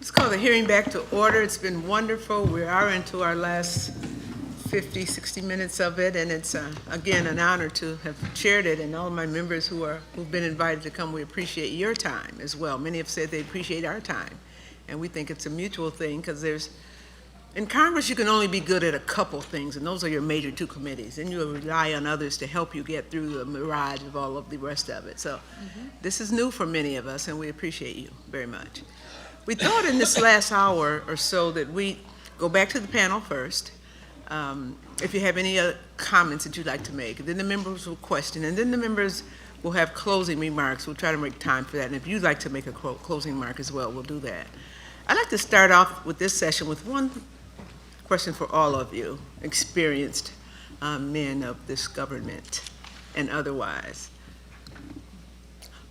Let's call the hearing back to order. It's been wonderful. We are into our last 50, 60 minutes of it, and it's, again, an honor to have chaired it, and all of my members who've been invited to come, we appreciate your time as well. Many have said they appreciate our time, and we think it's a mutual thing, because in Congress, you can only be good at a couple things, and those are your major two committees, and you rely on others to help you get through the mirage of all of the rest of it. So this is new for many of us, and we appreciate you very much. We thought in this last hour or so that we go back to the panel first. If you have any other comments that you'd like to make, then the members will question, and then the members will have closing remarks. We'll try to make time for that, and if you'd like to make a closing remark as well, we'll do that. I'd like to start off with this session with one question for all of you, experienced men of this government and otherwise.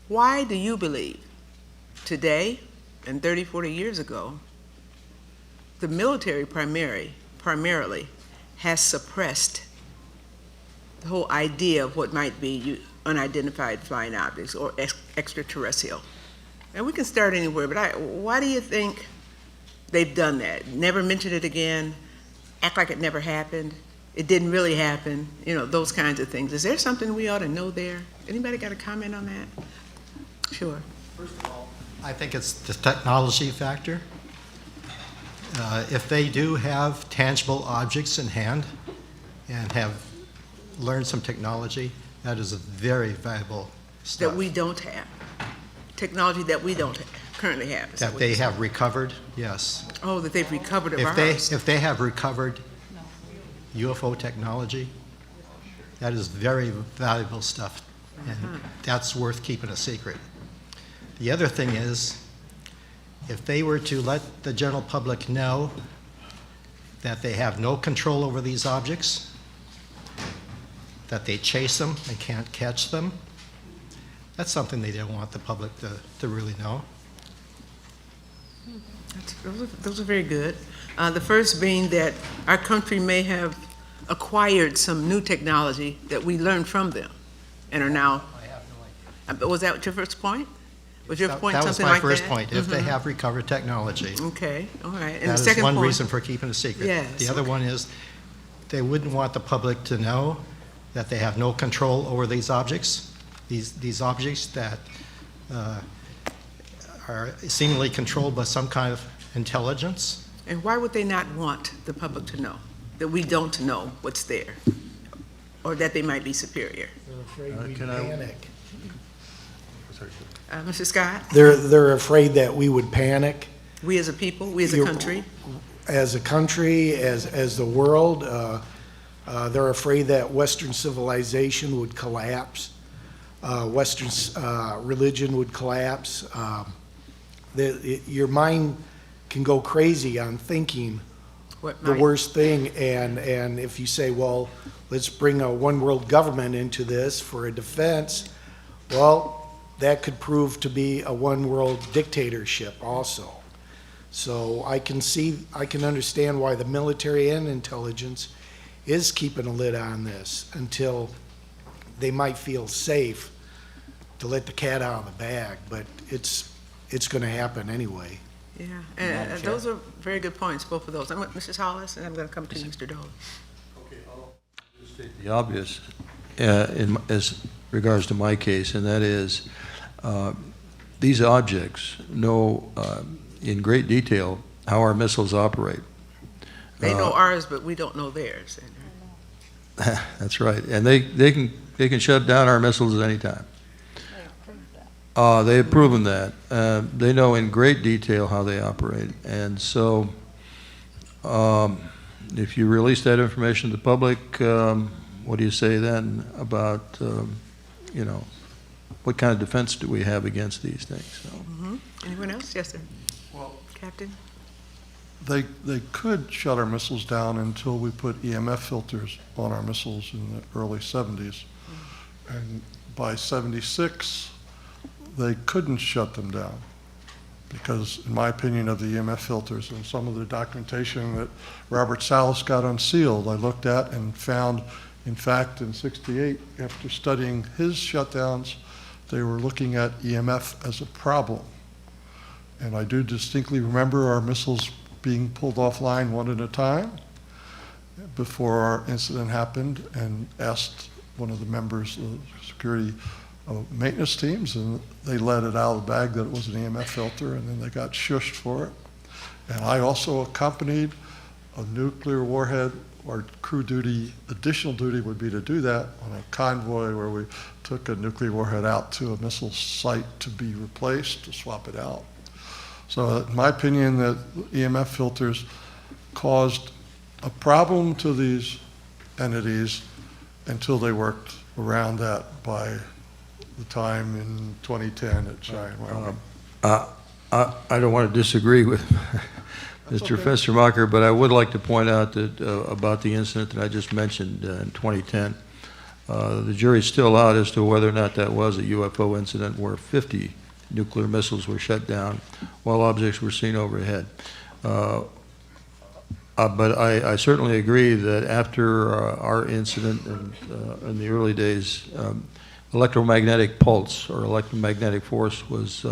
Why do you believe today and 30, 40 years ago, the military primarily has suppressed the whole idea of what might be unidentified flying objects or extraterrestrial? And we can start anywhere, but why do you think they've done that? Never mentioned it again, act like it never happened, it didn't really happen, those kinds of things. Is there something we ought to know there? Anybody got a comment on that? Sure. First of all, I think it's the technology factor. If they do have tangible objects in hand and have learned some technology, that is a very valuable stuff. That we don't have. Technology that we don't currently have. That they have recovered, yes. Oh, that they've recovered of ours. If they have recovered UFO technology, that is very valuable stuff, and that's worth keeping a secret. The other thing is, if they were to let the general public know that they have no control over these objects, that they chase them and can't catch them, that's something they don't want the public to really know. Those are very good. The first being that our country may have acquired some new technology that we learned from them and are now. I have no idea. Was that your first point? Was your point That was something my like first that? point, if they have recovered technology. Okay, all right. And That the is second one point? reason for keeping a secret. Yes, The other one is they wouldn't want the public to know that they have no control over these objects, these objects that are seemingly controlled by some kind of intelligence. And why would they not want the public to know that we don't know what's there, or that they might be superior? They're afraid we'd panic. Mr. Scott? They're afraid that we would panic. We as a people, we as a country? As a country, as the world, they're afraid that Western civilization would collapse. Western religion would collapse. Your mind can go crazy on thinking the worst thing, and if you say, well, let's bring a one world government into this for a defense, well, that could prove to be a one world dictatorship also. So I can understand why the military and intelligence is keeping a lid on this until they might feel safe to let the cat out of the bag, but it's going to happen anyway. Yeah, and those are very good points, both of those. I'm with Mrs. Hollis, and I'm going to come to you, Mr. Dolan. Okay, I'll state the obvious as regards to my case, and that is these objects know in great detail how our missiles operate. They know ours, but we don't know theirs. That's right, and they can shut down our missiles at any time. They have proven that. They know in great detail how they operate, and so if you release that information to the public, what do you say then about what kind of defense do we have against these things? So. Anyone else? Yes, sir. Well, Captain? they could shut our missiles down until we put EMF filters on our missiles in the early 70s. And by 76, they couldn't shut them down because, in my opinion, of the EMF filters and some of the documentation that Robert Salas got unsealed, I looked at and found, in fact, in 68, after studying his shutdowns, they were looking at EMF as a problem. And I do distinctly remember our missiles being pulled offline one at a time before our incident happened, and asked one of the members of the security maintenance teams, and they let it out of the bag that it was an EMF filter, and then they got shushed for it. And I also accompanied a nuclear warhead. Our crew duty, additional duty would be to do that on a convoy where we took a nuclear warhead out to a missile site to be replaced, to swap it out. So in my opinion, that EMF filters caused a problem to these entities until they worked around that by the time in 2010 at Giant Wyoming. I don't want to disagree with Mr. Festermacher, but I would like to point out that about the incident that I just mentioned in 2010. The jury's still out as to whether or not that was a UFO incident where 50 nuclear missiles were shut down while objects were seen overhead. But I certainly agree that after our incident in the early days, electromagnetic pulse or electromagnetic force was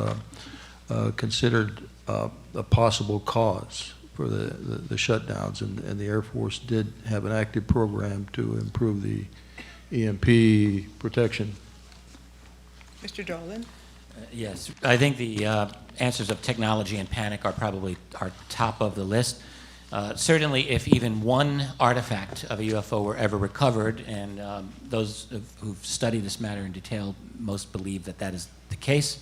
considered a possible cause for the shutdowns, and the Air Force did have an active program to improve the EMP protection. Mr. Dolan? Yes, I think the answers of technology and panic are probably top of the list. Certainly, if even one artifact of a UFO were ever recovered, and those who've studied this matter in detail most believe that that is the case,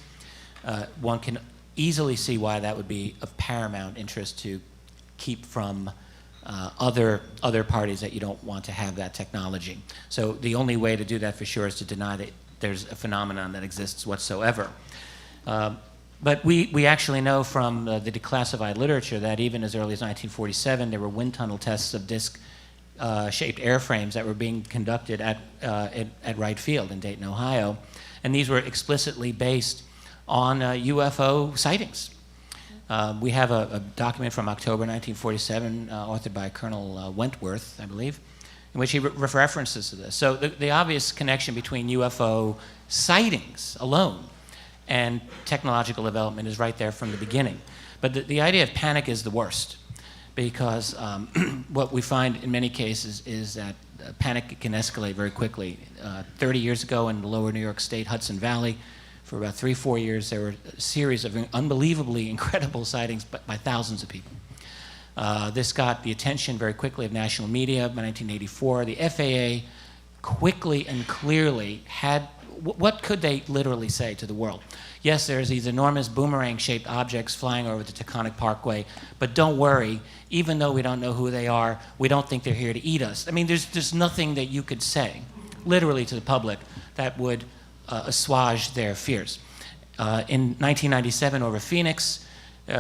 one can easily see why that would be of paramount interest to keep from other parties that you don't want to have that technology. So the only way to do that for sure is to deny that there's a phenomenon that exists whatsoever. But we actually know from the declassified literature that even as early as 1947, there were wind tunnel tests of disc-shaped airframes that were being conducted at Wright Field in Dayton, Ohio. And these were explicitly based on UFO sightings. We have a document from October 1947, authored by Colonel Wentworth, I believe, in which he references to this. So the obvious connection between UFO sightings alone and technological development is right there from the beginning. But the idea of panic is the worst, because what we find in many cases is that panic can escalate very quickly. 30 years ago in the lower New York State, Hudson Valley, for about 3-4 years, there were a series of unbelievably incredible sightings by thousands of people. This got the attention very quickly of national media. By 1984, the FAA quickly and clearly had, what could they literally say to the world? Yes, there's these enormous boomerang-shaped objects flying over the Taconic Parkway, but don't worry, even though we don't know who they are, we don't think they're here to eat us. I mean, there's nothing that you could say, literally to the public, that would assuage their fears. In 1997, over Phoenix,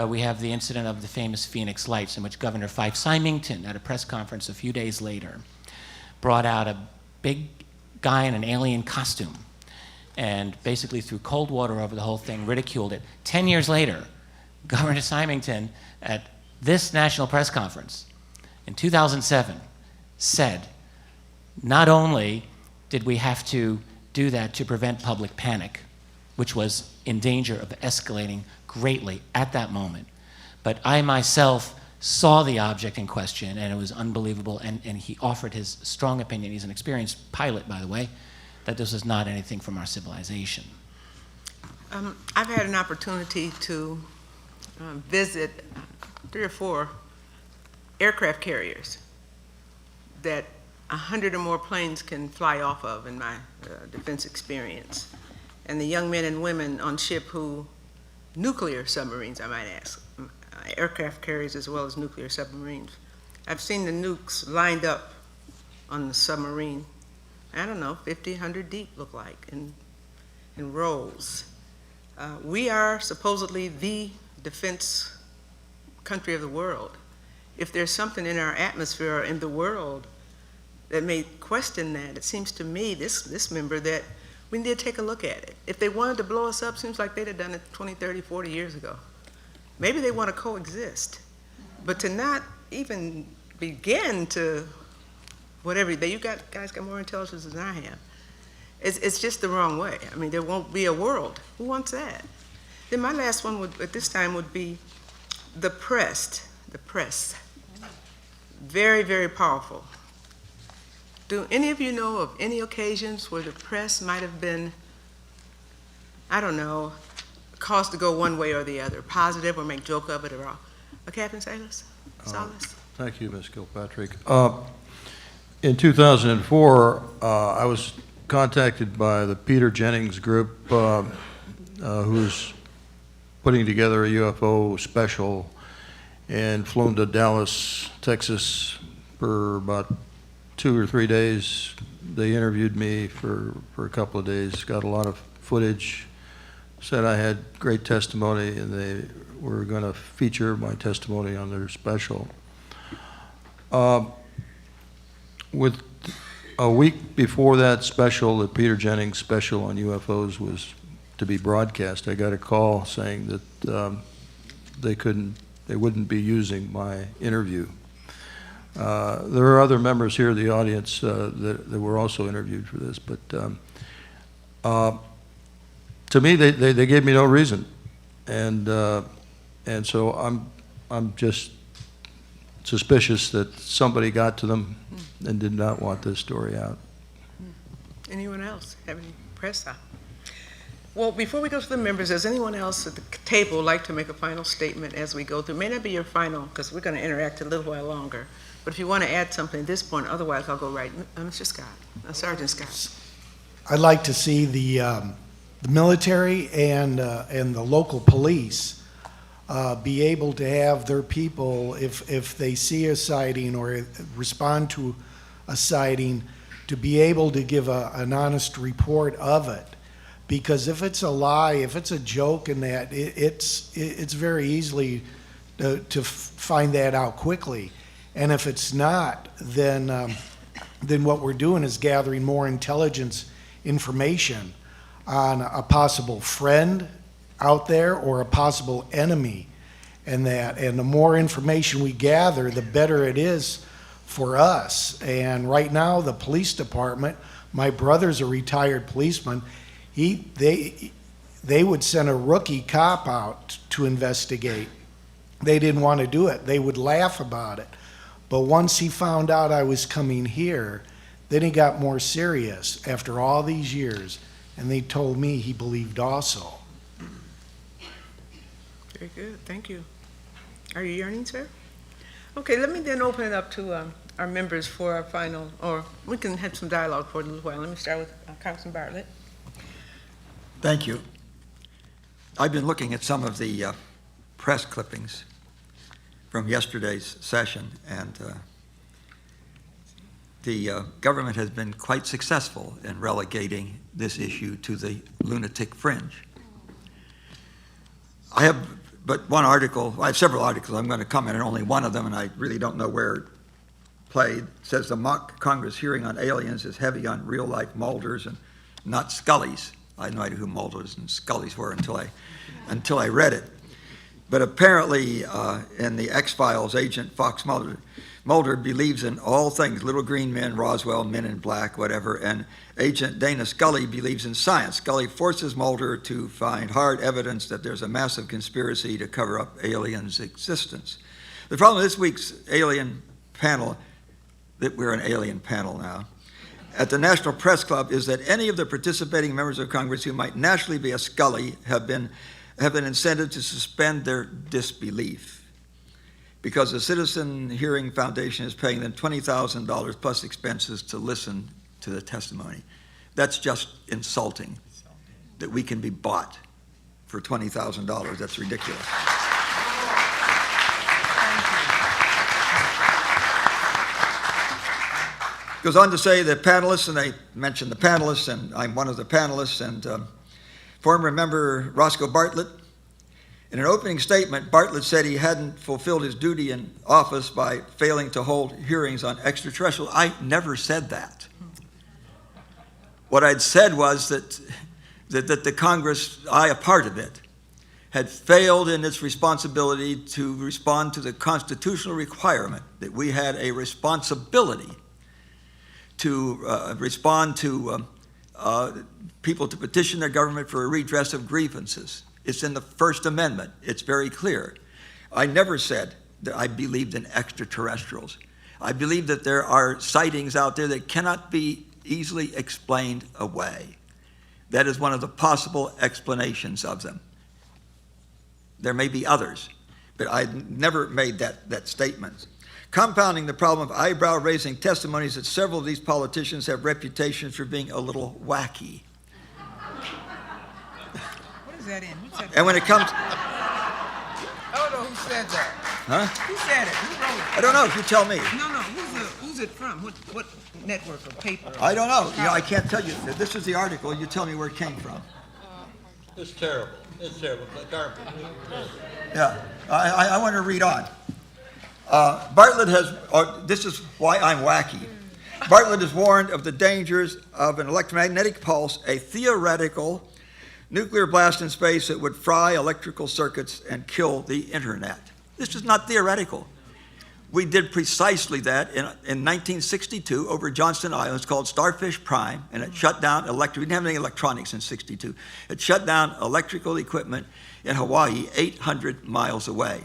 we have the incident of the famous Phoenix Lights, in which Governor Fife Symington, at a press conference a few days later, brought out a big guy in an alien costume and basically threw cold water over the whole thing, ridiculed it. 10 years later, Governor Symington, at this national press conference in 2007, said, not only did we have to do that to prevent public panic, which was in danger of escalating greatly at that moment, but I myself saw the object in question, and it was unbelievable, and he offered his strong opinion, he's an experienced pilot, by the way, that this was not anything from our civilization. I've had an opportunity to visit 3 or 4 aircraft carriers that 100 or more planes can fly off of in my defense experience. And the young men and women on ship who, nuclear submarines, I might ask, aircraft carriers as well as nuclear submarines. I've seen the nukes lined up on the submarine, I don't know, 50, 100 deep look like, in rows. We are supposedly the defense country of the world. If there's something in our atmosphere or in the world that may question that, it seems to me, this member, that we need to take a look at it. If they wanted to blow us up, seems like they'd have done it 20, 30, 40 years ago. Maybe they want to coexist. But to not even begin to, whatever, you guys got more intelligence than I have. It's just the wrong way. I mean, there won't be a world. Who wants that? Then my last one would, at this time, would be the press. The press. Very, very powerful. Do any of you know of any occasions where the press might have been, I don't know, caused to go one way or the other, positive or make joke of it or all? Captain Salas? Thank you, Ms. Kilpatrick. In 2004, I was contacted by the Peter Jennings group, who's putting together a UFO special, and flown to Dallas, Texas for about 2 or 3 days. They interviewed me for a couple of days, got a lot of footage, said I had great testimony, and they were going to feature my testimony on their special. With a week before that special, the Peter Jennings special on UFOs was to be broadcast, I got a call saying that they wouldn't be using my interview. There are other members here of the audience that were also interviewed for this, but to me, they gave me no reason, and so I'm just suspicious that somebody got to them and did not want this story out. Anyone else have any press out? Well, before we go to the members, does anyone else at the table like to make a final statement as we go through? It may not be your final, because we're going to interact a little while longer. But if you want to add something at this point, otherwise I'll go right. Mr. Scott, Sergeant Scott. I'd like to see the military and the local police be able to have their people, if they see a sighting or respond to a sighting, to be able to give an honest report of it. Because if it's a lie, if it's a joke, and that it's very easily to find that out quickly. And if it's not, then what we're doing is gathering more intelligence information on a possible friend out there or a possible enemy, and the more information we gather, the better it is for us. And right now, the police department, my brother's a retired policeman, they would send a rookie cop out to investigate. They didn't want to do it. They would laugh about it. But once he found out I was coming here, then he got more serious after all these years, and they told me he believed also. Very good, thank you. Are you yearning, sir? Okay, let me then open it up to our members for our final, or we can have some dialogue for a little while. Let me start with Congressman Bartlett. Thank you. I've been looking at some of the press clippings from yesterday's session, and the government has been quite successful in relegating this issue to the lunatic fringe. I have but one article, I have several articles, I'm going to comment on only one of them, and I really don't know where it played. It says the mock Congress hearing on aliens is heavy on real-life Mulders and not Scullys. I had no idea who Mulders and Scullys were until I read it. But apparently, in the X-Files, Agent Fox Mulder believes in all things, little green men, Roswell, men in black, whatever, and Agent Dana Scully believes in science. Scully forces Mulder to find hard evidence that there's a massive conspiracy to cover up aliens' existence. The problem with this week's alien panel, that we're an alien panel now, at the National Press Club, is that any of the participating members of Congress who might naturally be a Scully have been incented to suspend their disbelief because the Citizen Hearing Foundation is paying them $20,000 plus expenses to listen to the testimony. That's just insulting that we can be bought for $20,000. That's ridiculous. Goes on to say the panelists, and they mentioned the panelists, and I'm one of the panelists, and former member Roscoe Bartlett. In an opening statement, Bartlett said he hadn't fulfilled his duty in office by failing to hold hearings on extraterrestrial. I never said that. What I'd said was that the Congress, I, a part of it, had failed in its responsibility to respond to the constitutional requirement that we had a responsibility to respond to people to petition their government for a redress of grievances. It's in the First Amendment. It's very clear. I never said that I believed in extraterrestrials. I believe that there are sightings out there that cannot be easily explained away. That is one of the possible explanations of them. There may be others, but I never made that statement. Compounding the problem of eyebrow-raising testimonies that several of these politicians have reputations for being a little wacky. What is that in? Who said that? And when it comes, I don't know who said that. huh? Who said it? Who wrote it? I don't know, you tell me. No, who's it from? What network or paper? I don't know, I can't tell you. This is the article, you tell me where it came from. It's terrible. It's terrible. Yeah, I want to read on. Bartlett has, this is why I'm wacky. Bartlett is warned of the dangers of an electromagnetic pulse, a theoretical nuclear blast in space that would fry electrical circuits and kill the internet. This is not theoretical. We did precisely that in 1962 over Johnston Island. It's called Starfish Prime, and it shut down we didn't have any electronics in '62. It shut down electrical equipment in Hawaii 800 miles away.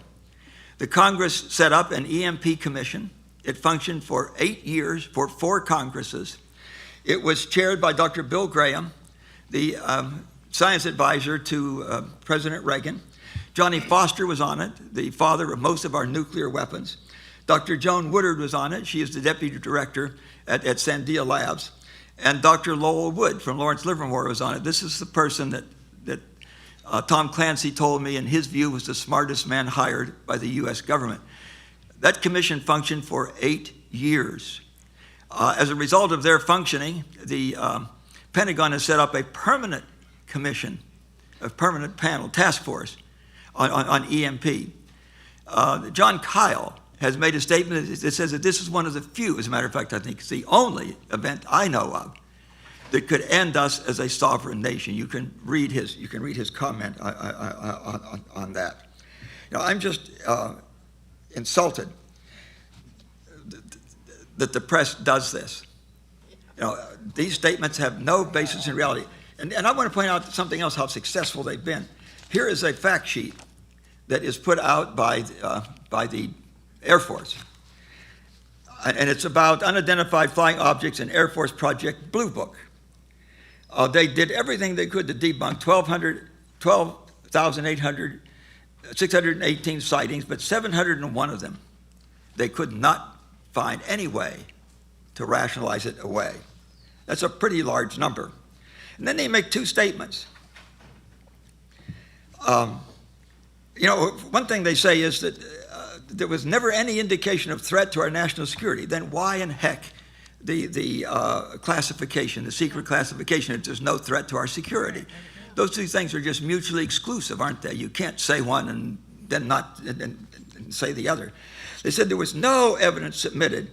The Congress set up an EMP commission. It functioned for 8 years, for 4 Congresses. It was chaired by Dr. Bill Graham, the science advisor to President Reagan. Johnny Foster was on it, the father of most of our nuclear weapons. Dr. Joan Woodard was on it. She is the deputy director at Sandia Labs. And Dr. Lowell Wood from Lawrence Livermore was on it. This is the person that Tom Clancy told me, in his view, was the smartest man hired by the U.S. government. That commission functioned for 8 years. As a result of their functioning, the Pentagon has set up a permanent commission, a permanent panel, task force on EMP. John Kyle has made a statement that says that this is one of the few, as a matter of fact, I think it's the only event I know of that could end us as a sovereign nation. You can read his comment on that. You know, I'm just insulted that the press does this. You know, these statements have no basis in reality. And I want to point out something else, how successful they've been. Here is a fact sheet that is put out by the Air Force. And it's about unidentified flying objects in Air Force Project Blue Book. They did everything they could to debunk 618 sightings, but 701 of them, they could not find any way to rationalize it away. That's a pretty large number. And then they make 2 statements. You know, one thing they say is that there was never any indication of threat to our national security. Then why in heck the classification, the secret classification, if there's no threat to our security? Those 2 things are just mutually exclusive, aren't they? You can't say one and then not and say the other. They said there was no evidence submitted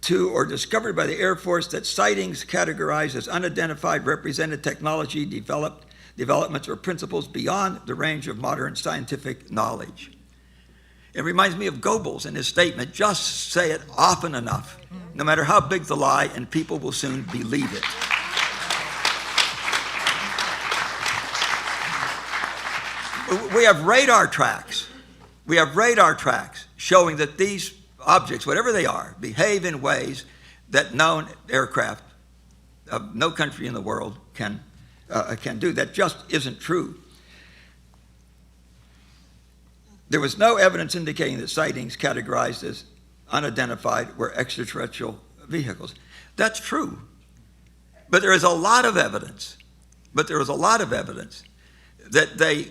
to or discovered by the Air Force that sightings categorized as unidentified represented technology developments or principles beyond the range of modern scientific knowledge. It reminds me of Goebbels in his statement, just say it often enough, no matter how big the lie, and people will soon believe it. We have radar tracks. We have radar tracks showing that these objects, whatever they are, behave in ways that known aircraft of no country in the world can do. That just isn't true. There was no evidence indicating that sightings categorized as unidentified were extraterrestrial vehicles. That's true. But there is a lot of evidence. That they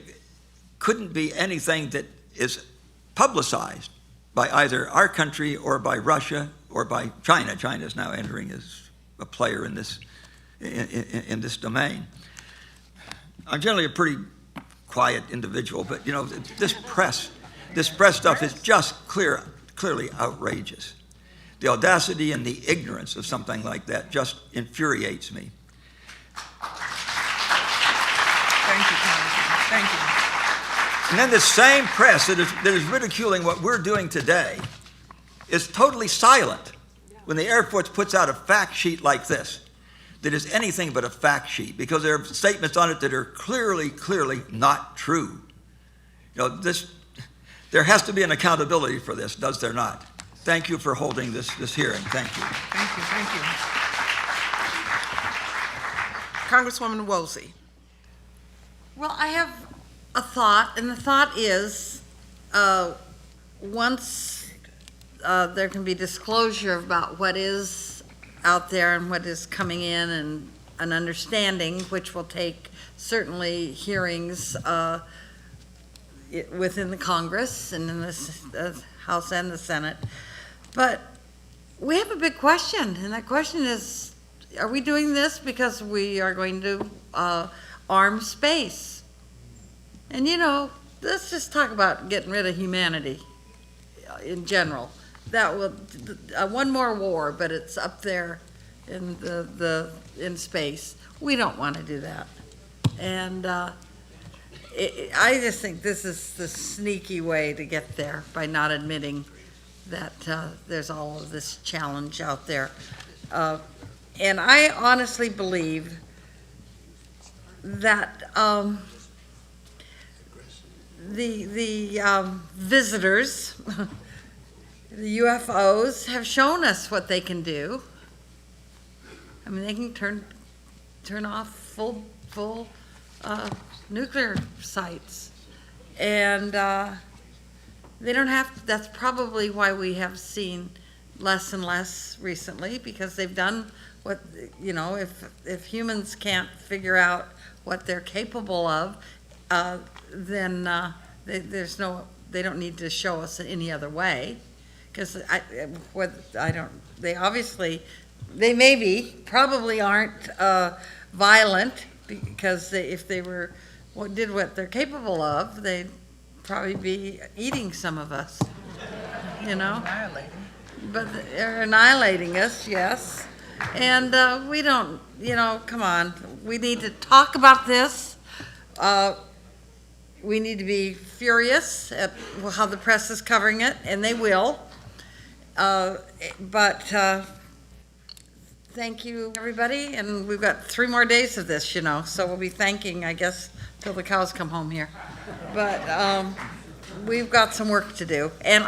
couldn't be anything that is publicized by either our country or by Russia or by China. China is now entering as a player in this domain. I'm generally a pretty quiet individual, but you know, this press stuff is just clearly outrageous. The audacity and the ignorance of something like that just infuriates me. Thank you, Congressman. Thank you. And then the same press that is ridiculing what we're doing today is totally silent when the Air Force puts out a fact sheet like this. that is anything but a fact sheet, because there are statements on it that are clearly, clearly not true. You know, there has to be an accountability for this, does there not? Thank you for holding this hearing. Thank you. Thank you, thank you. Congresswoman Woolsey. Well, I have a thought, and the thought is, once there can be disclosure about what is out there and what is coming in, and an understanding, which will take certainly hearings within the Congress and in the House and the Senate. But we have a big question, and that question is, are we doing this because we are going to arm space? And you know, let's just talk about getting rid of humanity in general. That will, one more war, but it's up there in in space. We don't want to do that. And I just think this is the sneaky way to get there, by not admitting that there's all of this challenge out there. And I honestly believe that the visitors, the UFOs, have shown us what they can do. I mean, they can turn off full nuclear sites, and they don't have. That's probably why we have seen less and less recently, because they've done what, you know, if humans can't figure out what they're capable of, then they don't need to show us any other way. Because they probably aren't violent, because if they did what they're capable of, they'd probably be eating some of us, you know? Annihilating. But they're annihilating us, yes. And we don't, you know, come on. We need to talk about this. We need to be furious at how the press is covering it, and they will. But thank you, everybody. And we've got 3 more days of this, you know, so we'll be thanking, I guess, till the cows come home here. But we've got some work to do. And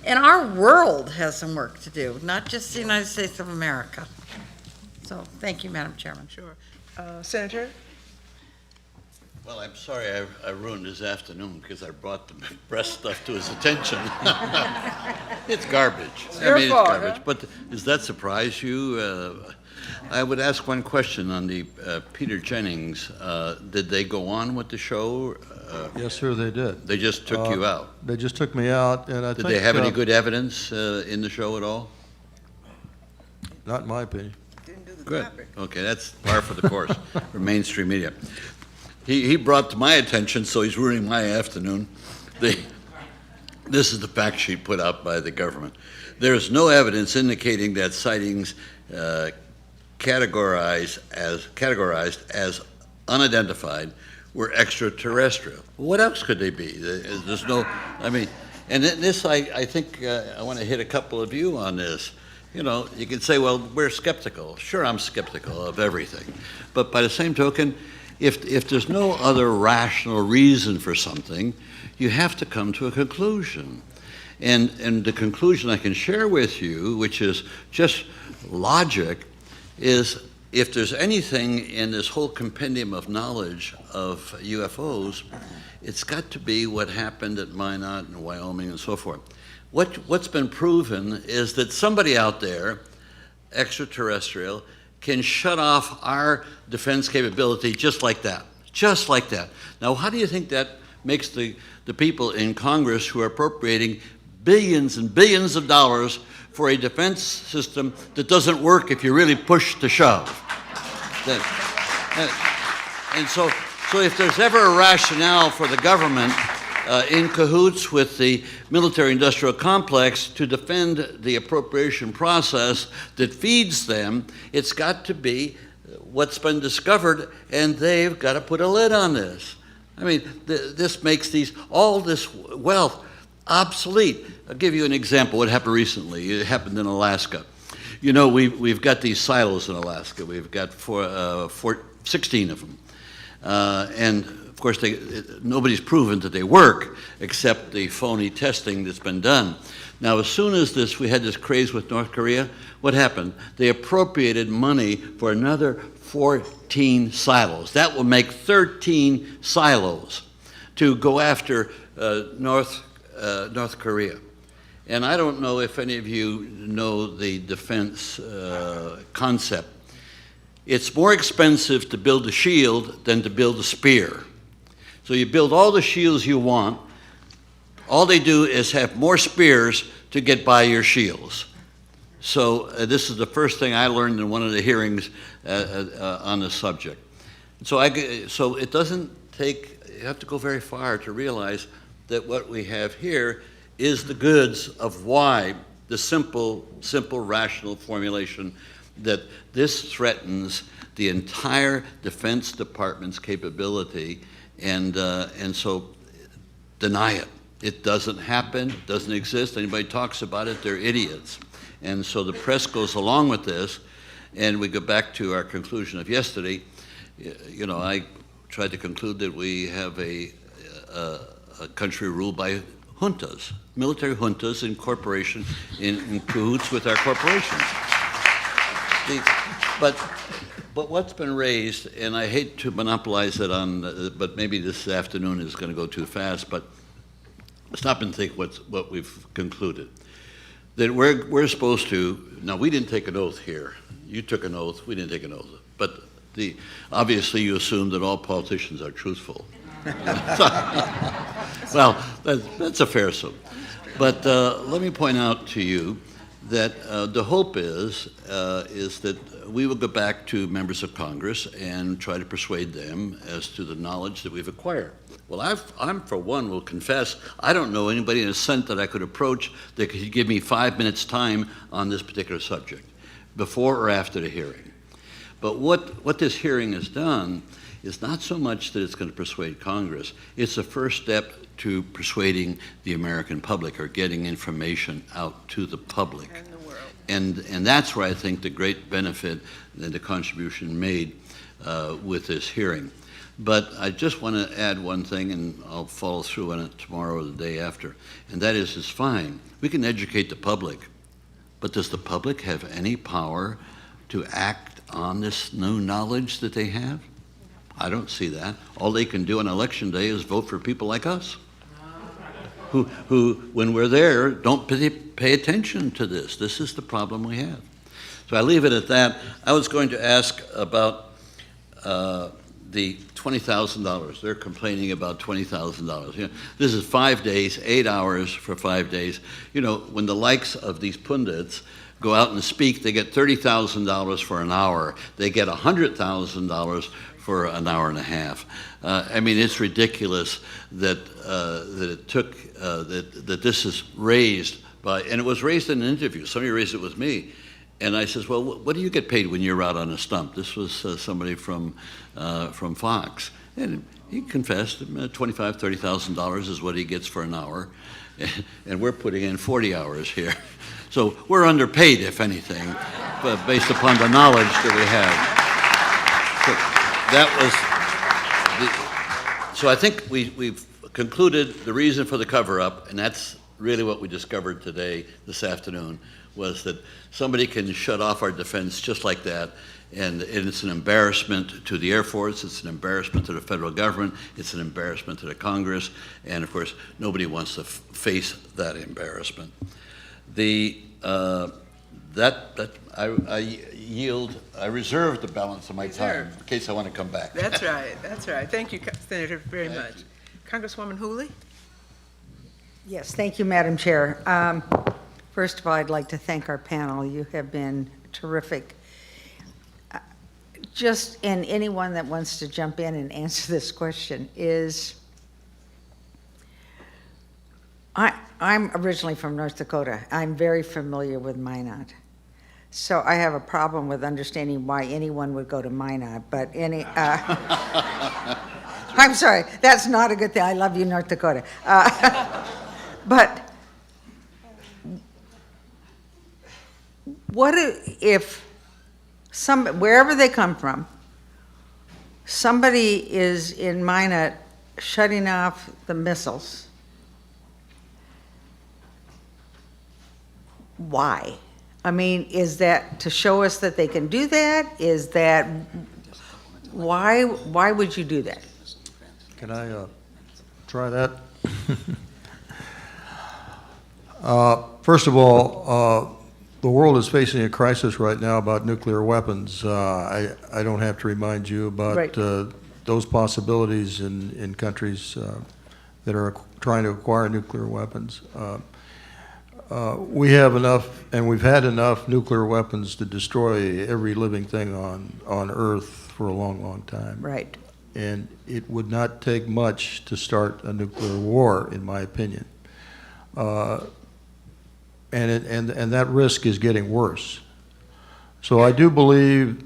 our world has some work to do, not just the United States of America. So thank you, Madam Chairman. Sure. Senator? Well, I'm sorry I ruined his afternoon because I brought the breast stuff to his attention. It's garbage. Your fault, it's garbage. huh? But does that surprise you? I would ask one question on the Peter Jennings. Did they go on with the show? Yes, sir, they did. They just took you out. They just took me out, and I Did think... they have any good evidence in the show at all? Not in my opinion. Didn't do the Good. topic. Okay, that's par for the course for mainstream media. He brought to my attention, so he's ruining my afternoon. This is the fact sheet put out by the government. There is no evidence indicating that sightings categorized as unidentified were extraterrestrial. What else could they be? There's no, I mean, and this, I think, I want to hit a couple of you on this. You know, you can say, well, we're skeptical. Sure, I'm skeptical of everything. But by the same token, if there's no other rational reason for something, you have to come to a conclusion. And the conclusion I can share with you, which is just logic, is if there's anything in this whole compendium of knowledge of UFOs, it's got to be what happened at Minot and Wyoming and so forth. What's been proven is that somebody out there, extraterrestrial, can shut off our defense capability just like that. Just like that. Now, how do you think that makes the people in Congress who are appropriating billions and billions of dollars for a defense system that doesn't work if you really push to shove? And so if there's ever a rationale for the government in cahoots with the military-industrial complex to defend the appropriation process that feeds them, it's got to be what's been discovered, and they've got to put a lid on this. I mean, this makes all this wealth obsolete. I'll give you an example. What happened recently? It happened in Alaska. You know, we've got these silos in Alaska. We've got 16 of them. And of course, nobody's proven that they work except the phony testing that's been done. Now, as soon as we had this craze with North Korea, what happened? They appropriated money for another 14 silos. That will make 13 silos to go after North Korea. And I don't know if any of you know the defense concept. It's more expensive to build a shield than to build a spear. So you build all the shields you want. All they do is have more spears to get by your shields. So this is the first thing I learned in one of the hearings on the subject. So it doesn't take, you have to go very far to realize that what we have here is the goods of why the simple, rational formulation that this threatens the entire Defense Department's capability, and so deny it. It doesn't happen, it doesn't exist. Anybody talks about it, they're idiots. And so the press goes along with this, and we go back to our conclusion of yesterday. You know, I tried to conclude that we have a country ruled by juntas, military juntas in corporation, in cahoots with our corporations. But what's been raised, and I hate to monopolize it on, but maybe this afternoon is going to go too fast, but stop and think what we've concluded. That we're supposed to, now we didn't take an oath here. You took an oath, we didn't take an oath. But obviously you assume that all politicians are truthful. Well, that's a fair assumption. But let me point out to you that the hope is that we will go back to members of Congress and try to persuade them as to the knowledge that we've acquired. Well, I'm for one, will confess, I don't know anybody in the Senate that I could approach that could give me 5 minutes time on this particular subject, before or after the hearing. But what this hearing has done is not so much that it's going to persuade Congress, it's a first step to persuading the American public, or getting information out to the public. And the world. And that's where I think the great benefit and the contribution made with this hearing. But I just want to add one thing, and I'll follow through on it tomorrow or the day after, and that is, it's fine. We can educate the public, but does the public have any power to act on this new knowledge that they have? I don't see that. All they can do on election day is vote for people like us, who when we're there, don't pay attention to this. This is the problem we have. So I leave it at that. I was going to ask about the $20,000. They're complaining about $20,000. You know, this is 5 days, 8 hours for 5 days. You know, when the likes of these pundits go out and speak, they get $30,000 for an hour. They get $100,000 for an hour and a half. I mean, it's ridiculous that it took that this is raised by, and it was raised in an interview. Somebody raised it with me, and I says, "Well, what do you get paid when you're out on a stump?" This was somebody from Fox, and he confessed $25,000, $30,000 is what he gets for an hour, and we're putting in 40 hours here. So we're underpaid, if anything, but based upon the knowledge that we have. So I think we've concluded the reason for the cover-up, and that's really what we discovered today, this afternoon, was that somebody can shut off our defense just like that, and it's an embarrassment to the Air Force, it's an embarrassment to the federal government, it's an embarrassment to the Congress, and of course, nobody wants to face that embarrassment. I reserve the balance of my time in case I want to come back. That's right, that's right. Thank you, Senator, very Thank much. Congresswoman Hooley? Yes, thank you, Madam Chair. First of all, I'd like to thank our panel. You have been terrific. And anyone that wants to jump in and answer this question is, I'm originally from North Dakota. I'm very familiar with Minot. So I have a problem with understanding why anyone would go to Minot, but I'm sorry, that's not a good thing. I love you, North Dakota. But what if wherever they come from, somebody is in Minot shutting off the missiles? Why? I mean, is that to show us that they can do that? Is that, why would you do that? Can I try that? First of all, the world is facing a crisis right now about nuclear weapons. I don't have to remind you about Right. those possibilities in countries that are trying to acquire nuclear weapons. We have enough, and we've had enough nuclear weapons to destroy every living thing on Earth for a long, long time. Right. And it would not take much to start a nuclear war, in my opinion. And that risk is getting worse. So I do believe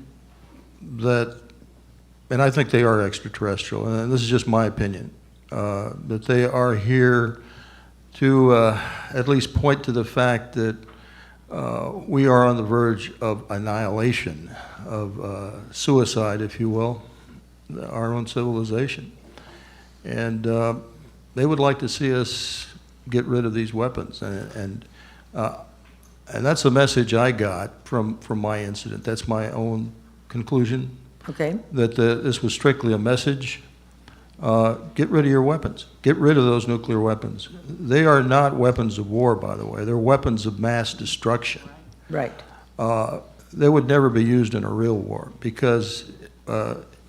that, and I think they are extraterrestrial, and this is just my opinion, that they are here to at least point to the fact that we are on the verge of annihilation, of suicide, if you will, our own civilization. And they would like to see us get rid of these weapons. And that's the message I got from my incident. That's my own conclusion, Okay. that this was strictly a message. Get rid of your weapons. Get rid of those nuclear weapons. They are not weapons of war, by the way. They're weapons of mass destruction. Right. They would never be used in a real war because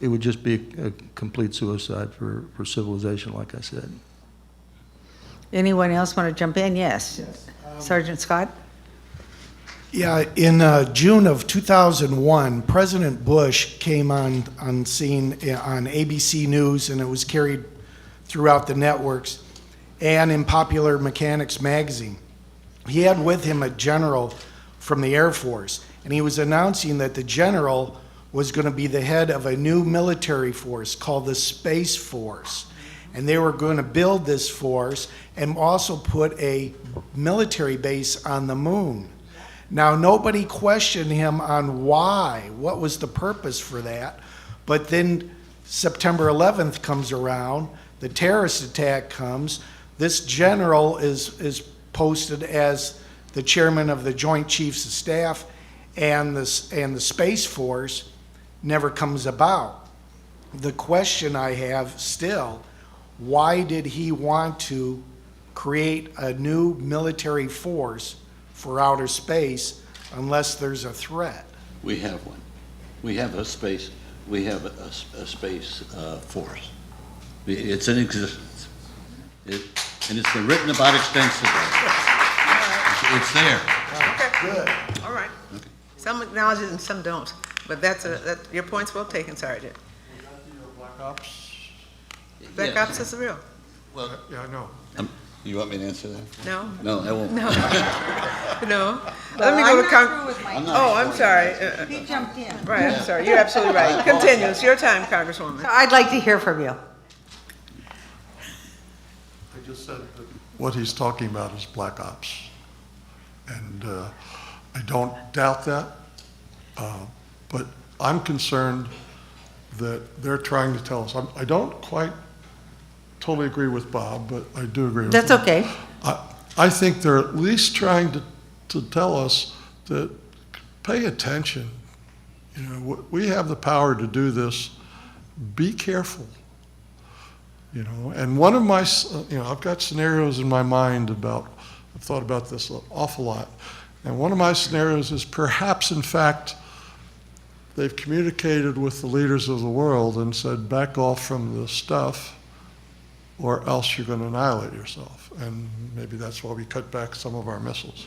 it would just be a complete suicide for civilization, like I said. Anyone else want to jump in? Yes. Sergeant Scott? Yeah, in June of 2001, President Bush came on scene on ABC News, and it was carried throughout the networks and in Popular Mechanics magazine. He had with him a general from the Air Force, and he was announcing that the general was going to be the head of a new military force called the Space Force. And they were going to build this force and also put a military base on the moon. Now, nobody questioned him on why, what was the purpose for that. But then September 11th comes around, the terrorist attack comes, this general is posted as the chairman of the Joint Chiefs of Staff, and the Space Force never comes about. The question I have still, why did he want to create a new military force for outer space unless there's a threat? We have one. We have a space force. It's in existence. And it's been written about extensively. It's there. Good. All right. Some acknowledge it and some don't, but your point's well taken, Sergeant. Black Ops? Black Ops is real. Well, Yeah, I know. you want me to answer that? No? No, I won't. No. No. Let me go to I'm sorry. He jumped in. Right, I'm sorry. You're absolutely right. Continue. It's your time, Congresswoman. I'd like to hear from you. I just said that what he's talking about is Black Ops. And I don't doubt that, but I'm concerned that they're trying to tell us. I don't quite totally agree with Bob, but I do agree with him. That's okay. I think they're at least trying to tell us that pay attention. You know, we have the power to do this. Be careful. You know, and one of my, I've got scenarios in my mind I've thought about this an awful lot. And one of my scenarios is perhaps, in fact, they've communicated with the leaders of the world and said, back off from this stuff, or else you're going to annihilate yourself. And maybe that's why we cut back some of our missiles.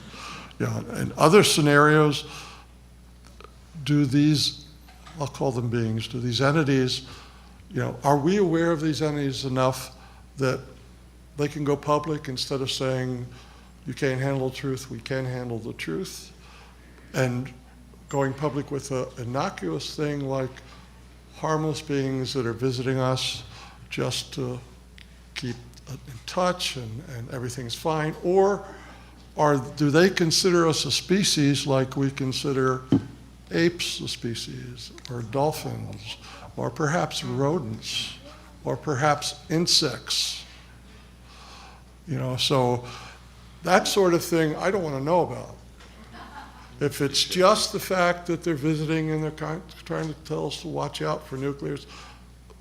You know, in other scenarios, do these, I'll call them beings, do these entities, are we aware of these entities enough that they can go public instead of saying, you can't handle the truth, we can handle the truth? And going public with an innocuous thing like harmless beings that are visiting us just to keep in touch and everything's fine, or do they consider us a species like we consider apes a species, or dolphins, or perhaps rodents, or perhaps insects? You know, so that sort of thing I don't want to know about. If it's just the fact that they're visiting and they're trying to tell us to watch out for nuclears,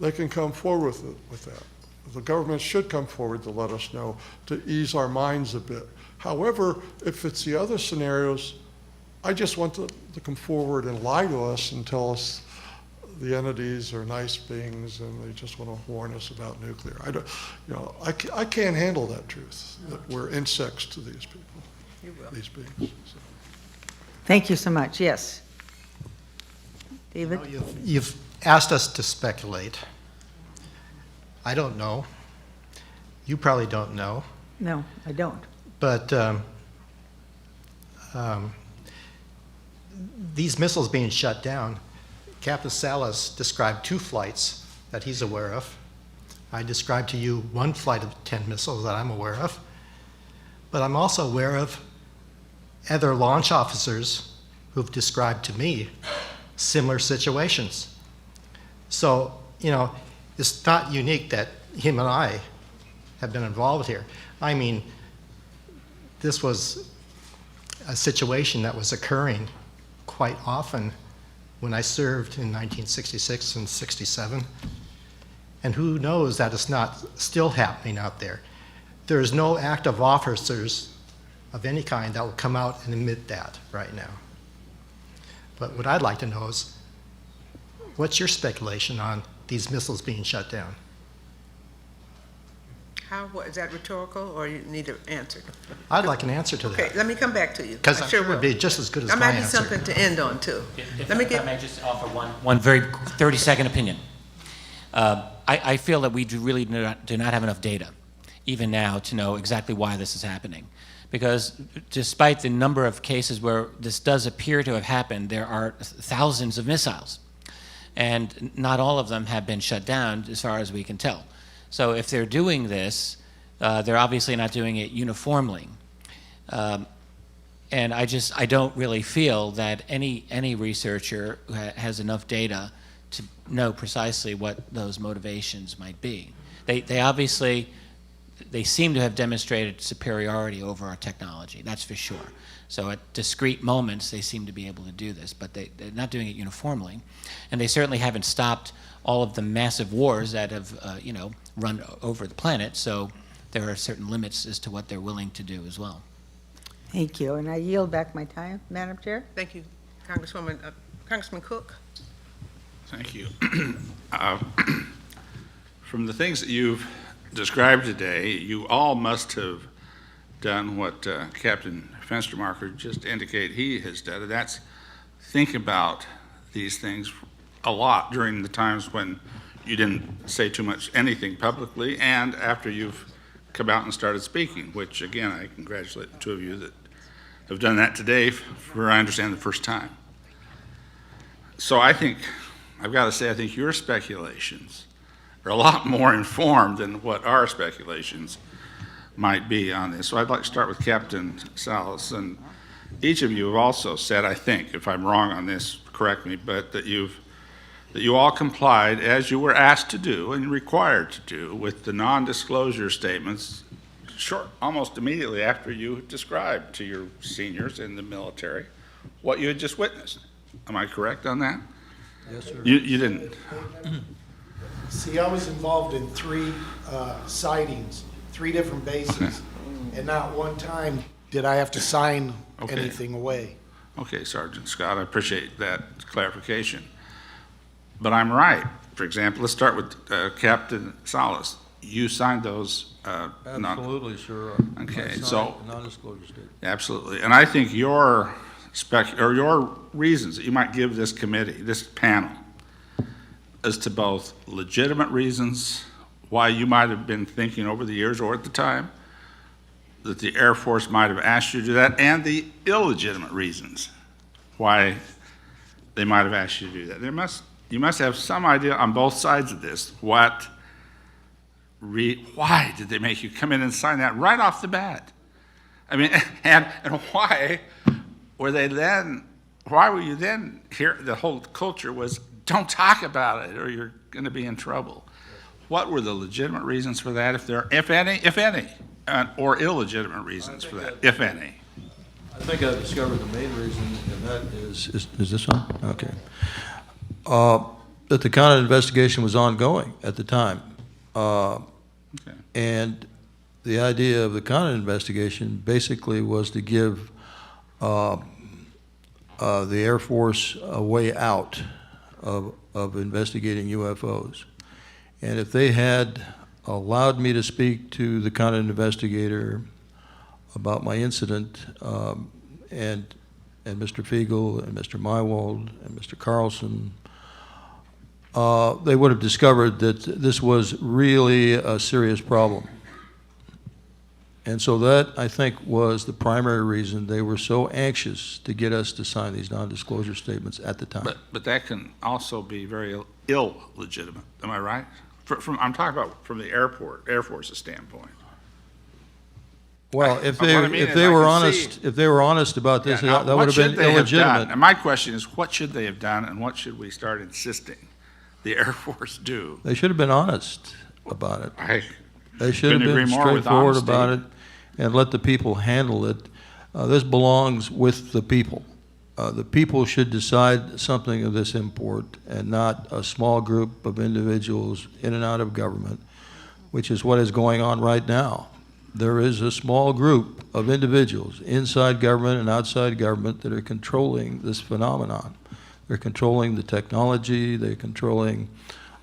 they can come forward with that. The government should come forward to let us know, to ease our minds a bit. However, if it's the other scenarios, I just want them to come forward and lie to us and tell us the entities are nice beings and they just want to warn us about nuclear. I can't handle that truth, that we're insects to these people, these beings. So. Thank you so much. Yes. David? You've asked us to speculate. I don't know. You probably don't know. No, I don't. But these missiles being shut down, Captain Salas described 2 flights that he's aware of. I described to you 1 flight of 10 missiles that I'm aware of. But I'm also aware of other launch officers who've described to me similar situations. So, you know, it's not unique that him and I have been involved here. I mean, this was a situation that was occurring quite often when I served in 1966 and 67. And who knows that it's not still happening out there. There's no active officers of any kind that will come out and admit that right now. But what I'd like to know is, what's your speculation on these missiles being shut down? What, is that rhetorical, or you need an answer? I'd like an answer to that. Okay, let me come back to you. Because I I'm sure it would will. be just as good as That my might be answer. something to end on, too. If Let me I may just offer one very 30-second opinion. I feel that we really do not have enough data, even now, to know exactly why this is happening. Because despite the number of cases where this does appear to have happened, there are thousands of missiles. And not all of them have been shut down, as far as we can tell. So if they're doing this, they're obviously not doing it uniformly. And I don't really feel that any researcher has enough data to know precisely what those motivations might be. They obviously, they seem to have demonstrated superiority over our technology, that's for sure. So at discrete moments, they seem to be able to do this, but they're not doing it uniformly. And they certainly haven't stopped all of the massive wars that have, run over the planet. So there are certain limits as to what they're willing to do as well. Thank you. And I yield back my time, Madam Chair. Thank you, Congressman Cook. Thank you. From the things that you've described today, you all must have done what Captain Fenstermacher just indicated he has done, and that's think about these things a lot during the times when you didn't say too much anything publicly, and after you've come out and started speaking, which again, I congratulate the 2 of you that have done that today for, I understand, the first time. So I think, I've got to say, I think your speculations are a lot more informed than what our speculations might be on this. So I'd like to start with Captain Salas, and each of you have also said, I think, if I'm wrong on this, correct me, but that you all complied as you were asked to do and required to do with the non-disclosure statements almost immediately after you described to your seniors in the military what you had just witnessed. Am I correct on that? Yes, sir. You didn't. See, I was involved in 3 sightings, 3 different bases, and not one time did I have to sign anything away. Okay, Sergeant Scott, I appreciate that clarification. But I'm right. For example, let's start with Captain Salas. You signed those. Absolutely, sir. Okay, I signed so a non-disclosure statement. absolutely, and I think your reasons that you might give this committee, this panel, as to both legitimate reasons why you might have been thinking over the years or at the time that the Air Force might have asked you to do that, and the illegitimate reasons why they might have asked you to do that. You must have some idea on both sides of this. Why did they make you come in and sign that right off the bat? I mean, and why were you then here, the whole culture was, don't talk about it or you're going to be in trouble. What were the legitimate reasons for that, if any, or illegitimate reasons for that, if any? I think I discovered the main reason, and that is this on? Okay. That the Conant investigation was ongoing at the time. Okay. And the idea of the Conant investigation basically was to give the Air Force a way out of investigating UFOs. And if they had allowed me to speak to the Conant investigator about my incident, and Mr. Fiegel and Mr. Mywald and Mr. Carlson, they would have discovered that this was really a serious problem. And so that, I think, was the primary reason they were so anxious to get us to sign these non-disclosure statements at the time. But that can also be very illegitimate, am I right? I'm talking about from the Air Force's standpoint. Well, if What I mean if is they I were can honest, see- if they were honest about this, Yeah, now, that what would have should been they have done? illegitimate. And my question is, what should they have done, and what should we start insisting the Air Force do? They should have been honest about it. I They should have couldn't been agree more with straightforward honesty. about it and let the people handle it. This belongs with the people. The people should decide something of this import and not a small group of individuals in and out of government, which is what is going on right now. There is a small group of individuals inside government and outside government that are controlling this phenomenon. They're controlling the technology, they're controlling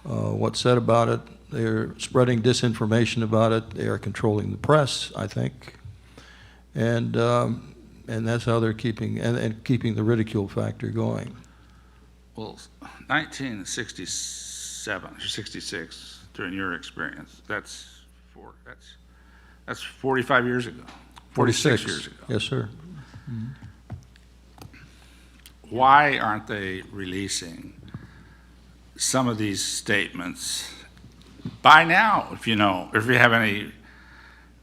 what's said about it, they're spreading disinformation about it, they are controlling the press, I think. And that's how they're keeping the ridicule factor going. Well, 1967 or 66, during your experience, that's 45 years ago, 46 years ago. Yes, sir. Why aren't they releasing some of these statements by now, if you have any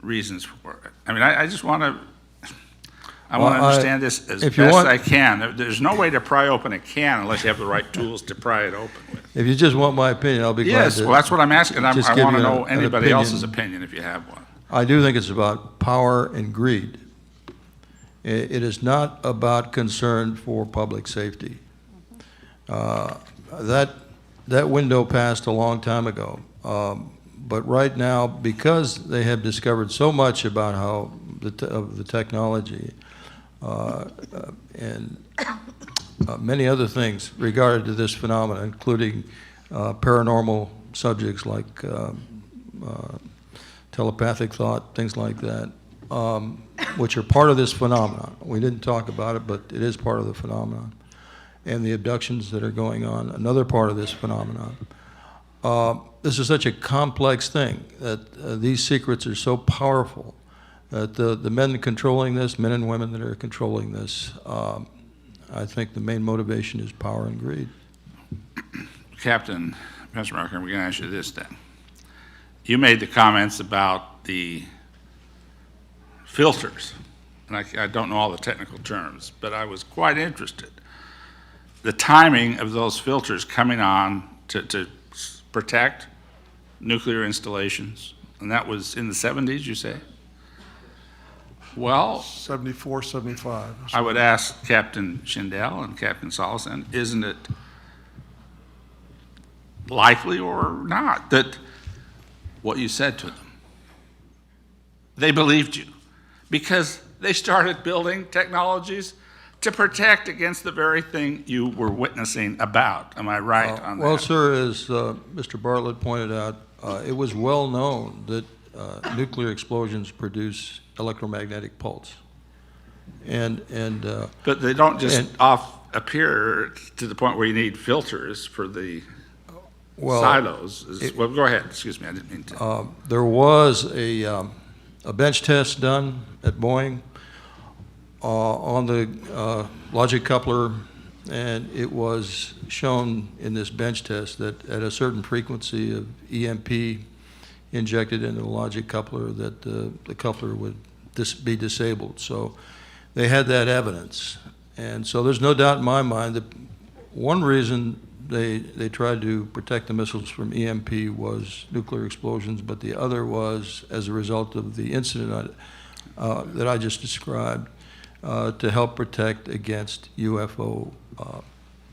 reasons for it? I mean, I just want to, I want to understand this as best I can. There's no way to pry open a can unless you have the right tools to pry it open with. If you just want my opinion, I'll be glad to. Yes, well, that's what I'm asking. I just give want to you know an anybody opinion. else's opinion if you have one. I do think it's about power and greed. It is not about concern for public safety. That window passed a long time ago. But right now, because they have discovered so much about how of the technology and many other things regarding to this phenomenon, including paranormal subjects like telepathic thought, things like that, which are part of this phenomenon. We didn't talk about it, but it is part of the phenomenon. And the abductions that are going on, another part of this phenomenon. This is such a complex thing that these secrets are so powerful that the men controlling this, men and women that are controlling this, I think the main motivation is power and greed. Captain Fenstermacher, we're going to ask you this then. You made the comments about the filters, and I don't know all the technical terms, but I was quite interested. The timing of those filters coming on to protect nuclear installations, and that was in the 70s, you say? Well, 74, 75. I would ask Captain Schindel and Captain Solison, isn't it likely or not that what you said to them, they believed you because they started building technologies to protect against the very thing you were witnessing about. Am I right on that? Well, sir, as Mr. Bartlett pointed out, it was well known that nuclear explosions produce electromagnetic pulse. But they don't just appear to the point where you need filters for the silos. Well, go ahead. Excuse me, I didn't mean to. There was a bench test done at Boeing on the logic coupler, and it was shown in this bench test that at a certain frequency of EMP injected into the logic coupler, that the coupler would be disabled. So they had that evidence. And so there's no doubt in my mind that one reason they tried to protect the missiles from EMP was nuclear explosions, but the other was as a result of the incident that I just described, to help protect against UFO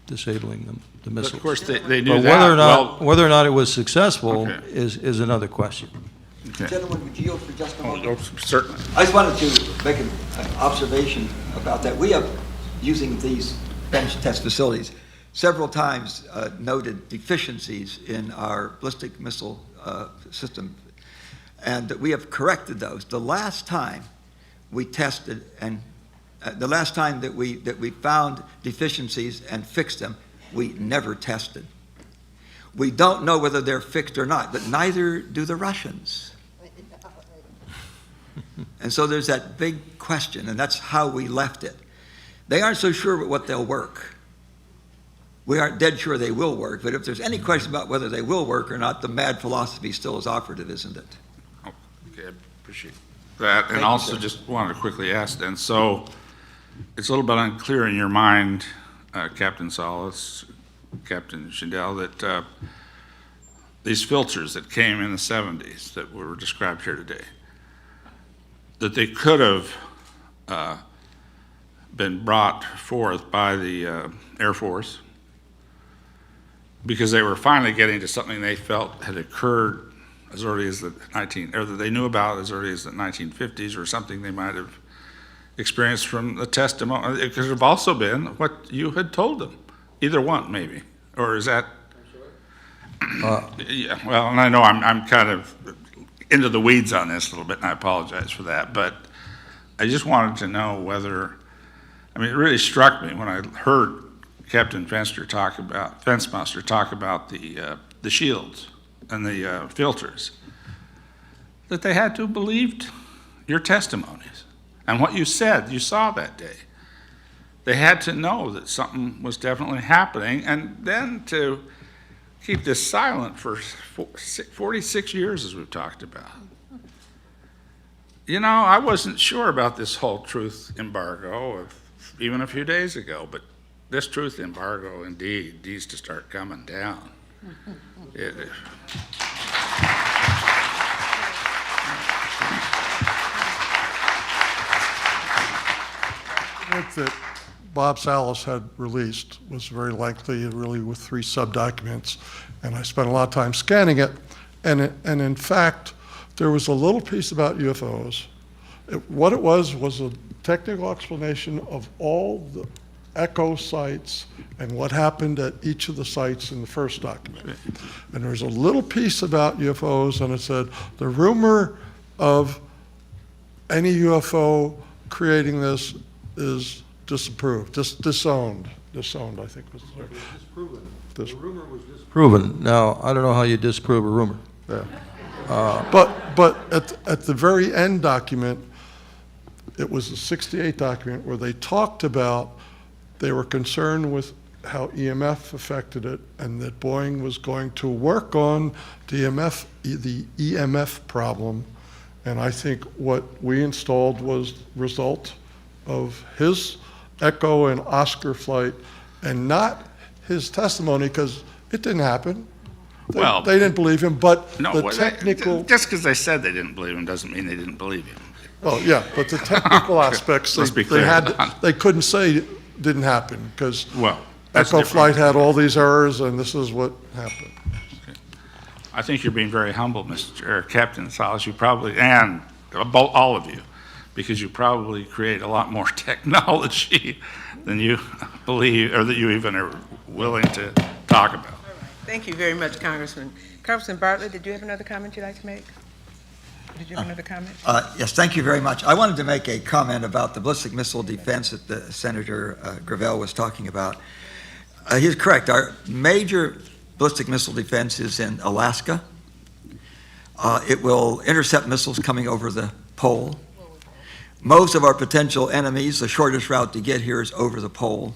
disabling the missiles. But of course, they knew But that. whether or not it was successful Okay. is another question. Okay. Gentlemen, would you yield for just a moment? Oh, certainly. I just wanted to make an observation about that. We have, using these bench test facilities, several times noted deficiencies in our ballistic missile system, and we have corrected those. The last time we tested and the last time that we found deficiencies and fixed them, we never tested. We don't know whether they're fixed or not, but neither do the Russians. And so there's that big question, and that's how we left it. They aren't so sure about what they'll work. We aren't dead sure they will work, but if there's any question about whether they will work or not, the mad philosophy still is operative, isn't it? Okay, I appreciate that. And also just wanted to quickly ask then, so it's a little bit unclear in your mind, Captain Salas, Captain Schindel, that these filters that came in the 70s that were described here today, that they could have been brought forth by the Air Force because they were finally getting to something they felt had occurred as early as or that they knew about as early as the 1950s, or something they might have experienced from the testimony. It could have also been what you had told them. Either one, maybe. Or is that? Yeah, well, and I know I'm kind of into the weeds on this a little bit, and I apologize for that, but I just wanted to know whether, I mean, it really struck me when I heard Captain Fenster talk about the shields and the filters, that they had to have believed your testimonies and what you said you saw that day. They had to know that something was definitely happening, and then to keep this silent for 46 years, as we've talked about. You know, I wasn't sure about this whole truth embargo of even a few days ago, but this truth embargo indeed needs to start coming down. That Bob Salas had released was very lengthy, really with 3 sub-documents, and I spent a lot of time scanning it, and in fact, there was a little piece about UFOs. What it was a technical explanation of all the echo sites and what happened at each of the sites in the first document. And there was a little piece about UFOs, and it said, the rumor of any UFO creating this is disapproved, disowned, I think was the word. Disproven. The rumor was disproven. Now, I don't know how you disprove a rumor. Yeah. But at the very end document, it was the 68 document where they talked about they were concerned with how EMF affected it, and that Boeing was going to work on the EMF problem. And I think what we installed was result of his Echo and Oscar flight, and not his testimony, because it didn't happen. They didn't believe him, but No, the technical... just because they said they didn't believe him doesn't mean they didn't believe him. Oh, yeah, but the technical aspects, Let's be clear. they couldn't say it didn't happen, because that's Echo different. flight had all these errors, and this is what happened. I think you're being very humble, Mr. Captain Salas. You probably, and all of you, because you probably create a lot more technology than you believe, or that you even are willing to talk about. Thank you very much, Congressman. Congressman Bartlett, did you have another comment you'd like to make? Did you have another comment? Yes, thank you very much. I wanted to make a comment about the ballistic missile defense that the Senator Gravel was talking about. He's correct. Our major ballistic missile defense is in Alaska. It will intercept missiles coming over the pole. Most of our potential enemies, the shortest route to get here is over the pole.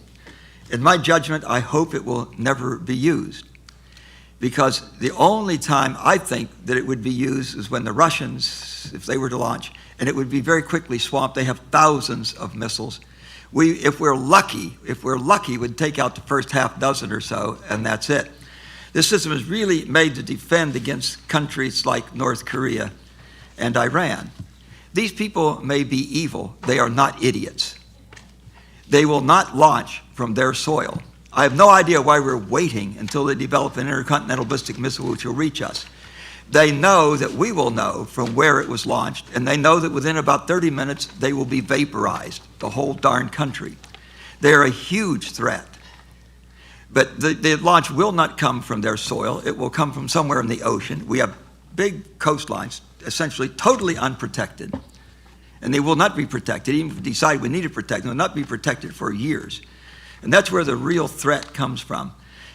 In my judgment, I hope it will never be used. because the only time I think that it would be used is when the Russians, if they were to launch, and it would be very quickly swamped. They have thousands of missiles. If we're lucky, we'd take out the first half dozen or so, and that's it. This system is really made to defend against countries like North Korea and Iran. These people may be evil. They are not idiots. They will not launch from their soil. I have no idea why we're waiting until they develop an intercontinental ballistic missile which will reach us. They know that we will know from where it was launched, and they know that within about 30 minutes they will be vaporized, the whole darn country. They're a huge threat. But the launch will not come from their soil. It will come from somewhere in the ocean. We have big coastlines, essentially totally unprotected. And they will not be protected. Even if we decide we need to protect them, they will not be protected for years. And that's where the real threat comes from.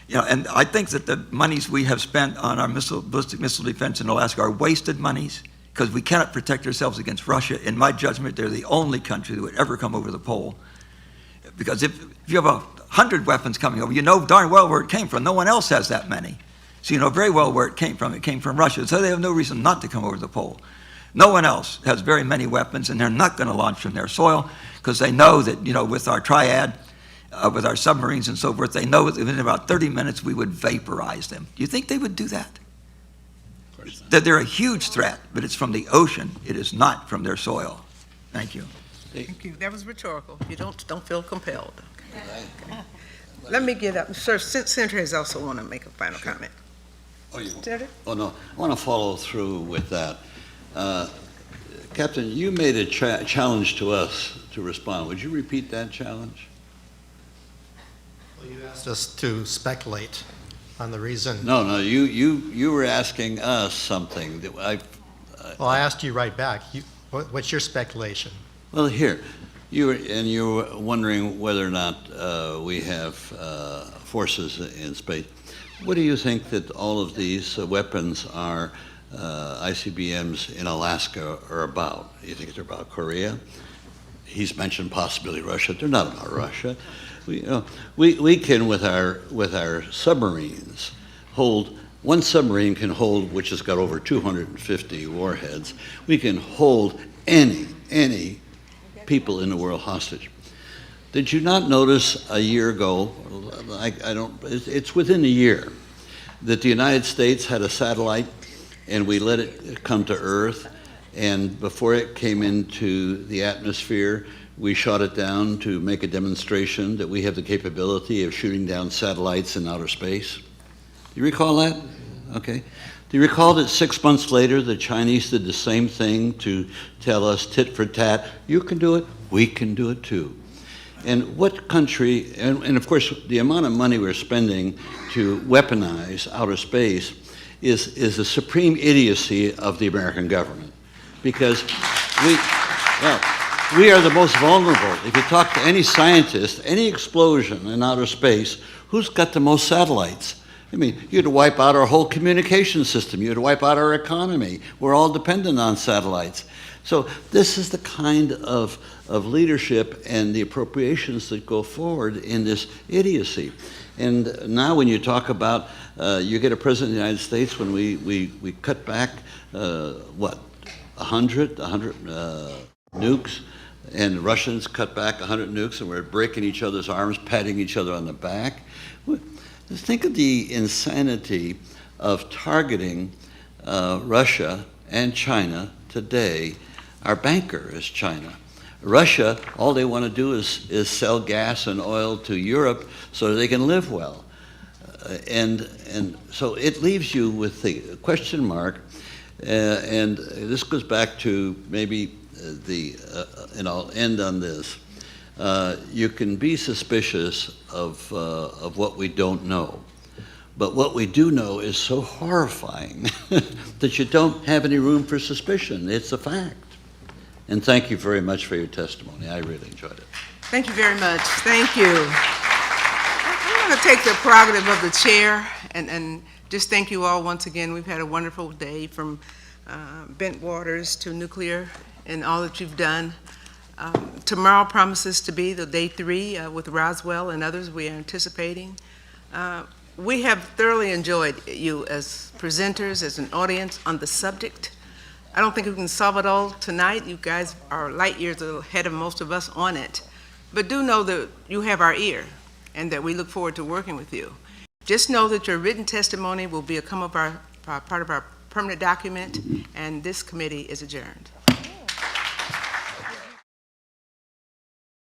You know, and I think that the monies we have spent on our ballistic missile defense in Alaska are wasted monies, because we cannot protect ourselves against Russia. In my judgment, they're the only country that would ever come over the pole. Because if you have 100 weapons coming over, you know darn well where it came from. No one else has that many. So you know very well where it came from. It came from Russia. So they have no reason not to come over the pole. No one else has very many weapons, and they're not going to launch from their soil, because they know that, you know, with our triad, with our submarines and so forth, they know that within about 30 minutes we would vaporize them. Do you think they would do that? That they're a huge threat, but it's from the ocean. It is not from their soil. Thank you. Thank you. That was rhetorical. You don't feel compelled. Okay. Let me get up. Sir, Senator has also want to make a final comment. Oh, you? Senator? Oh, no. I want to follow through with that. Captain, you made a challenge to us to respond. Would you repeat that challenge? Well, you asked us to speculate on the reason. No, you were asking us something that Well, I asked you right back. What's your speculation? Well, here, you were wondering whether or not we have forces in space. What do you think that all of these weapons are, ICBMs in Alaska, are about? You think they're about Korea? He's mentioned possibly Russia. They're not about Russia. We can, with our submarines, hold, one submarine can hold, which has got over 250 warheads, we can hold any people in the world hostage. Did you not notice a year ago, it's within a year, that the United States had a satellite and we let it come to Earth, and before it came into the atmosphere, we shot it down to make a demonstration that we have the capability of shooting down satellites in outer space? Do you recall that? Okay. Do you recall that 6 months later, the Chinese did the same thing to tell us tit for tat, you can do it, we can do it too. And what country, and of course, the amount of money we're spending to weaponize outer space is the supreme idiocy of the American government. Because we are the most vulnerable. If you talk to any scientist, any explosion in outer space, who's got the most satellites? I mean, you'd wipe out our whole communication system. You'd wipe out our economy. We're all dependent on satellites. So this is the kind of leadership and the appropriations that go forward in this idiocy. And now when you talk about, you get a president of the United States when we cut back, 100 nukes, and the Russians cut back 100 nukes, and we're breaking each other's arms, patting each other on the back. Think of the insanity of targeting Russia and China today. Our banker is China. Russia, all they want to do is sell gas and oil to Europe so they can live well. And so it leaves you with the question mark, and this goes back to maybe and I'll end on this. You can be suspicious of what we don't know. But what we do know is so horrifying that you don't have any room for suspicion. It's a fact. And thank you very much for your testimony. I really enjoyed it. Thank you very much. Thank you. I'm going to take the prerogative of the chair and just thank you all once again. We've had a wonderful day, from bent waters to nuclear and all that you've done. Tomorrow promises to be the day 3 with Roswell and others we are anticipating. we have thoroughly enjoyed you as presenters, as an audience on the subject. I don't think we can solve it all tonight. You guys are light years ahead of most of us on it. But do know that you have our ear and that we look forward to working with you. Just know that your written testimony will become part of our permanent document, and this committee is adjourned.